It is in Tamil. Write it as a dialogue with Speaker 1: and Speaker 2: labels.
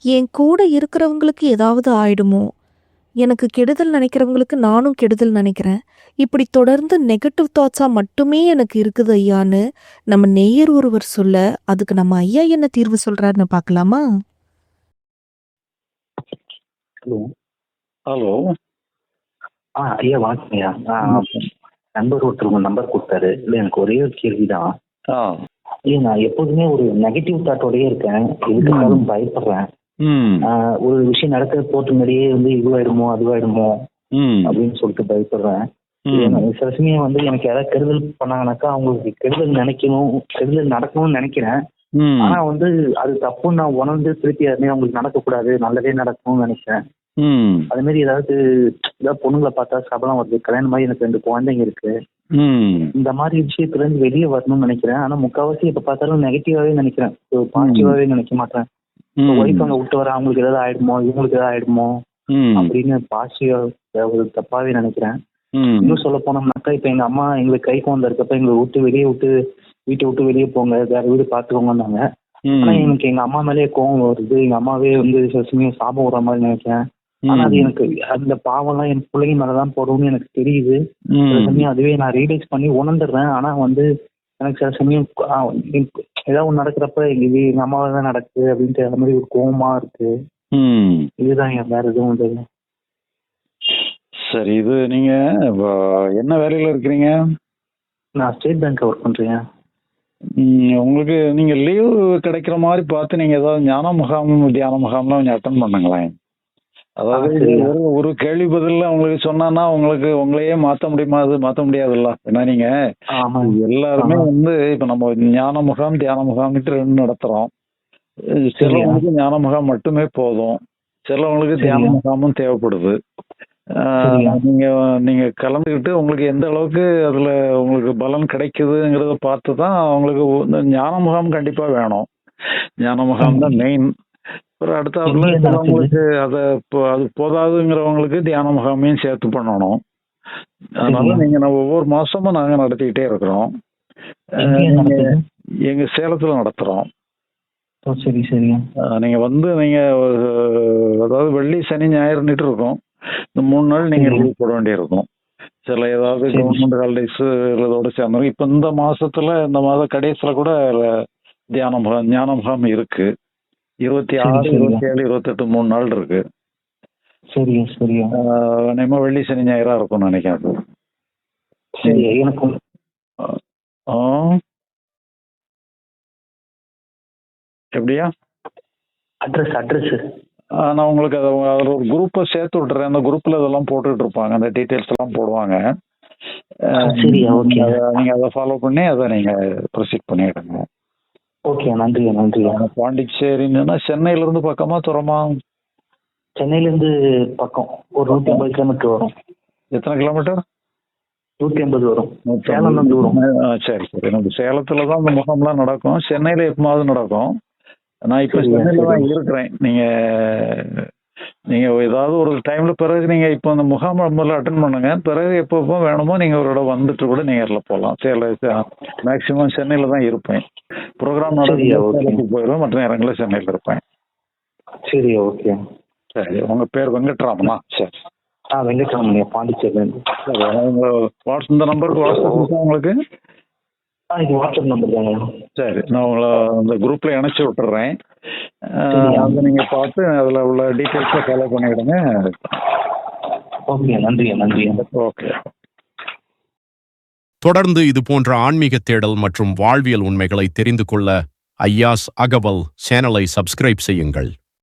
Speaker 1: என் கூட இருக்கிறவங்களுக்கு ஏதாவது ஆயிடுமோ? எனக்கு கெடுதல் நினைக்கிறவங்களுக்கு நானும் கெடுதல் நினைக்கிறேன். இப்படி தொடர்ந்து நெகட்டிவ் தாட்ஸா மட்டுமே எனக்கு இருக்குது ஐயான்னு நம்ம நேயர் ஒருவர் சொல்ல, அதுக்கு நம்ம ஐயா என்ன தீர்வு சொல்றாருன்னு பார்க்கலாமா?
Speaker 2: ஹலோ.
Speaker 3: ஹலோ.
Speaker 2: ஐயா வணக்கம்ய்யா. நண்பர் ஒருத்தர் உங்க நம்பர் கொடுத்தாரு. இல்லை, எனக்கு ஒரே ஒரு கேள்விதான்.
Speaker 3: ஆ.
Speaker 2: ஐயா, நான் எப்போதுமே ஒரு நெகட்டிவ் தாட்டோடயே இருக்கேன். எதுக்காகவும் பயப்படுறேன். ஒரு விஷயம் நடக்க போட்டு முன்னாடியே இதுவாயிடுமோ அதுவாயிடுமோ அப்படின்னு சொல்லிட்டு பயப்படுறேன். சில சமயம் எனக்கு யாராவது கெடுதல் பண்ணாங்கனாக்கா அவங்களுக்கு கெடுதல் நடக்கணும்னு நினைக்கிறேன். ஆனா அது தப்புன்னு நான் உணர்ந்து திருப்பி அதுமாதிரி அவங்களுக்கு நடக்கக்கூடாது, நல்லதே நடக்கணும்னு நினைக்கிறேன். அது மாதிரி ஏதாவது பொண்ணுங்களை பார்த்தா சபலம் வருது, கல்யாணம் மாதிரி எனக்கு 2 குழந்தைங்க இருக்கு. இந்த மாதிரி விஷயத்துல இருந்து வெளியே வரணும்னு நினைக்கிறேன். ஆனா முக்கால்வாசி எப்ப பார்த்தாலும் நெகட்டிவாவே நினைக்கிறேன், பாசிட்டிவாவே நினைக்க மாட்டேன். ஒய்ஃப் அங்க விட்டு வர அவங்களுக்கு ஏதாவது ஆயிடுமோ, இவங்களுக்கு ஏதாவது ஆயிடுமோ அப்படின்னு பாசிட்டிவா ஒரு தப்பாவே நினைக்கிறேன். இன்னும் சொல்ல போனோம்னாக்கா இப்ப எங்க அம்மா எங்களுக்கு கை குழந்தை இருக்கப்ப எங்களை வீட்டை விட்டு வெளியே போங்க, வேற வீடு பாத்துக்கோங்கன்னாங்க. ஆனா எனக்கு எங்க அம்மா மேலேயே கோவம் வருது. எங்க அம்மாவே சில சமயம் சாபம் விடுற மாதிரி நினைக்கிறேன். ஆனா அது எனக்கு அந்த பாவம் எல்லாம் என் பிள்ளைங்க மேலதான் போடும்னு எனக்கு தெரியுது. சில சமயம் அதுவே நான் ரியலைஸ் பண்ணி உணர்ந்துடுறேன். ஆனா எனக்கு சில சமயம் ஏதாவது ஒண்ணு நடக்கிறப்ப எங்க அம்மாவை தான் நடக்குது அப்படின்ட்டு அந்த மாதிரி ஒரு கோவமா இருக்கு. இதுதான் வேற எதுவும் இல்லை.
Speaker 3: சரி, இது நீங்க என்ன வேலையில இருக்கிறீங்க?
Speaker 2: நான் ஸ்டேட் பேங்க்ல ஒர்க் பண்றேன்.
Speaker 3: உங்களுக்கு நீங்க லீவ் கிடைக்கிற மாதிரி பார்த்து நீங்க ஏதாவது ஞான முகாம், தியான முகாம்லாம் கொஞ்சம் அட்டன் பண்ணுங்களேன். அதாவது ஒரு கேள்வி பதில் உங்களுக்கு சொன்னா உங்களுக்கு உங்களையே மாத்த முடியுமா? அது மாத்த முடியாதுல்ல. ஏன்னா நீங்க எல்லாருமே இப்ப நம்ம ஞான முகாம், தியான முகாம்ட்டு 2 நடத்துறோம். சிலவங்களுக்கு ஞான முகாம் மட்டுமே போதும், சிலவங்களுக்கு தியான முகாமும் தேவைப்படுது. நீங்க கலந்துக்கிட்டு உங்களுக்கு எந்த அளவுக்கு அதுல உங்களுக்கு பலன் கிடைக்குதுங்கிறத பார்த்து தான் உங்களுக்கு ஞான முகாம் கண்டிப்பா வேணும். ஞான முகாம் தான் மெயின். அப்புறம் அடுத்தாப்புல சிலவங்களுக்கு அது போதாதுங்கிறவங்களுக்கு தியான முகாமையும் சேர்த்து பண்ணணும். அதனால நம்ம ஒவ்வொரு மாசமும் நாங்க நடத்திக்கிட்டே இருக்கிறோம். எங்க சேலத்துல நடத்துறோம். நீங்க நீங்க அதாவது வெள்ளி சனி ஞாயிறுன்னுட்டு இருக்கும். இந்த 3 நாள் நீங்க லீவ் போட வேண்டியிருக்கும். சில ஏதாவது கவர்மெண்ட் ஹாலிடேஸ் இதோட சேர்ந்து இப்ப இந்த மாத கடைசியில கூட தியான முகாம், ஞான முகாம் இருக்கு. 26, 27, 28 3 நாள் இருக்கு. நம்ம வெள்ளி சனி ஞாயிறா இருக்கும்னு நினைக்கிறேன். எப்படியா
Speaker 2: அட்ரஸ்
Speaker 3: நான் உங்களுக்கு அதில் ஒரு குரூப்பை சேர்த்து விட்டுறேன். அந்த குரூப்ல இதெல்லாம் போட்டுட்டு இருப்பாங்க, அந்த டீட்டெயில்ஸ் எல்லாம் போடுவாங்க. நீங்க அதை ஃபாலோ பண்ணி அதை நீங்க ப்ரொசீட் பண்ணிடுங்க.
Speaker 2: ஓகே, நன்றி.
Speaker 3: பாண்டிச்சேரின்னா சென்னையில இருந்து பக்கமா தூரமா?
Speaker 2: சென்னையில இருந்து பக்கம், ஒரு 150 கிலோமீட்டர் வரும்.
Speaker 3: எத்தனை கிலோமீட்டர்?
Speaker 2: 150 வரும். சேலம் தான் தூரம்.
Speaker 3: சரி. நம்ம சேலத்துல தான் அந்த முகாம்லாம் நடக்கும். சென்னையில எப்பமாவது நடக்கும். நான் இப்ப சென்னையில தான் இருக்கிறேன். நீங்க ஏதாவது ஒரு டைம்ல பிறகு நீங்க இப்ப அந்த முகாம் முதல்ல அட்டன் பண்ணுங்க. பிறகு எப்பப்போ வேணுமோ நீங்க ஒரு இடம் வந்துட்டு கூட நேரில் போகலாம். மேக்சிமம் சென்னையில தான் இருப்பேன். ப்ரோக்ராம் நடந்து போயிடுவேன், மற்ற நேரங்களில் சென்னையில இருப்பேன்.
Speaker 2: சரி, ஓகே.
Speaker 3: சரி, உங்க பேர் வெங்கட்ராமனா? சரி,
Speaker 2: வெங்கட்ராமன், பாண்டிச்சேரி.
Speaker 3: இந்த நம்பருக்கு வாட்ஸ்அப் இருக்கா உங்களுக்கு?
Speaker 2: இது வாட்ஸ்அப் நம்பர் தாங்க.
Speaker 3: சரி, நான் உங்களை அந்த குரூப்ல இணைச்சி விட்டுறேன். அதை நீங்க பார்த்து அதுல உள்ள டீட்டெயில்ஸை ஃபாலோ பண்ணிவிடுங்க.
Speaker 2: ஓகே, நன்றி.
Speaker 3: ஓகே.
Speaker 4: தொடர்ந்து இது போன்ற ஆன்மீக தேடல் மற்றும் வாழ்வியல் உண்மைகளை தெரிந்து கொள்ள ஐயாஸ் அகவல் சேனலை சப்ஸ்கிரைப் செய்யுங்கள்.